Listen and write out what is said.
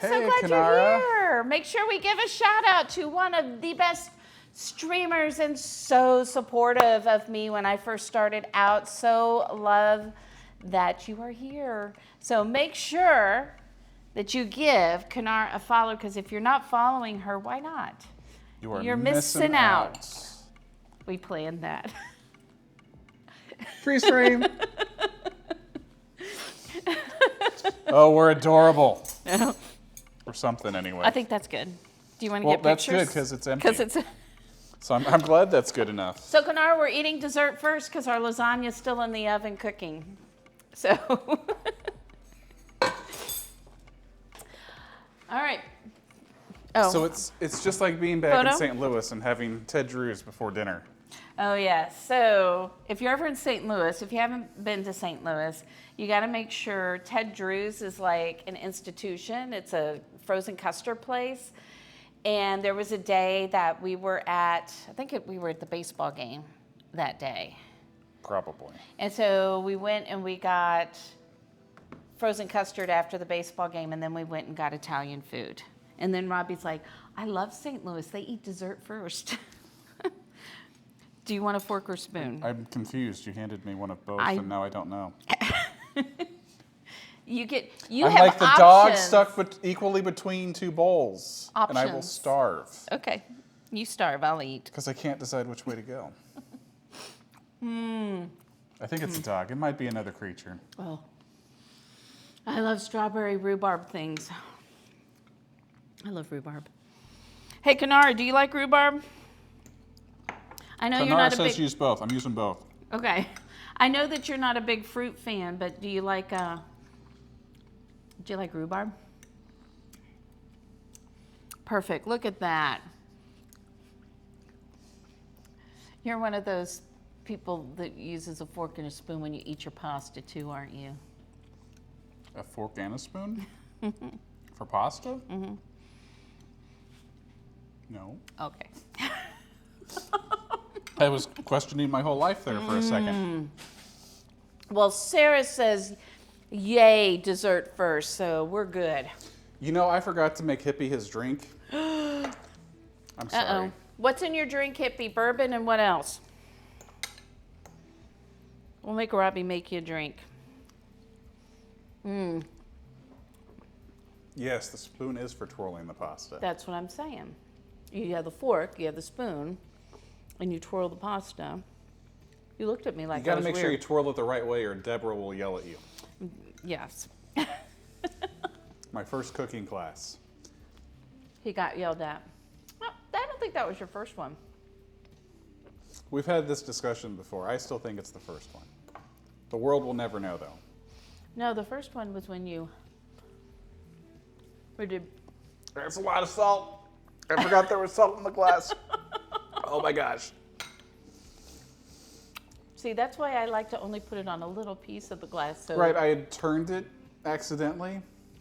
so Hey, glad Kanara. you're here. Make sure we give a shout out to one of the best streamers and so supportive of me when I first started out. So love that you are here. So make sure that you give Kanara a follow, because if you're not following her, why not? You're missing out. We planned that. Free stream. Oh, we're adorable. Or something, anyway. I think that's good. Do you want to get that's pictures? good because it's empty. Because it's. So I'm glad that's good enough. So Kanara, we're eating dessert first because our lasagna's still in the oven cooking. So. All right. Oh. So it's just like being back Photo? in St. Louis and having Ted Drew's before dinner. Oh, yeah. So if you're ever in St. Louis, if you haven't been to St. Louis, you got to make sure Ted Drew's is like an institution. It's a frozen custard place. And there was a day that we were at, we were at the baseball game that day. Probably. And so we went and we got frozen custard after the baseball game, and then we went and got Italian food. And then Robbie's like, I love St. Louis. They eat dessert first. Do you want a fork or spoon? I'm confused. You handed me one of both, and now I don't know. You I'm have like the options. dog stuck equally between two bowls, and I will Options. starve. Okay, you starve. I'll eat. Because I can't decide which way to go. I think it's a dog. It might be another creature. Oh, I love strawberry rhubarb things. I love rhubarb. Hey, Kanara, do you like rhubarb? I know you're not a big. says use both. I'm using both. Okay, I know that you're not a big fruit fan, but do you like rhubarb? Perfect. Look at that. You're one of those people that uses a fork and a spoon when you eat your pasta too, aren't you? A fork and a spoon? For pasta? Mm-hmm. No. Okay. I was questioning my whole life there for a second. Well, Sarah says, yay, dessert first, so we're good. You know, I forgot to make Hippie his drink. I'm sorry. Uh-oh. What's in your drink, Hippie? Bourbon and what else? We'll make Robbie make you a drink. Yes, the spoon is for twirling the pasta. That's what I'm saying. You have the fork, you have the spoon, and you twirl the pasta. You looked at me like You got I to was make weird. sure you twirl it the right way or Deborah will yell at you. Yes. My first cooking class. He got yelled at. Well, I don't think that was your first one. We've had this discussion before. I still think it's the first one. The world will never know, though. No, the first one was when you did. There's a lot of salt. I forgot there was salt in the glass. Oh my gosh. See, that's why I like to only put it on a little piece of the glass. So Right, I had turned it accidentally,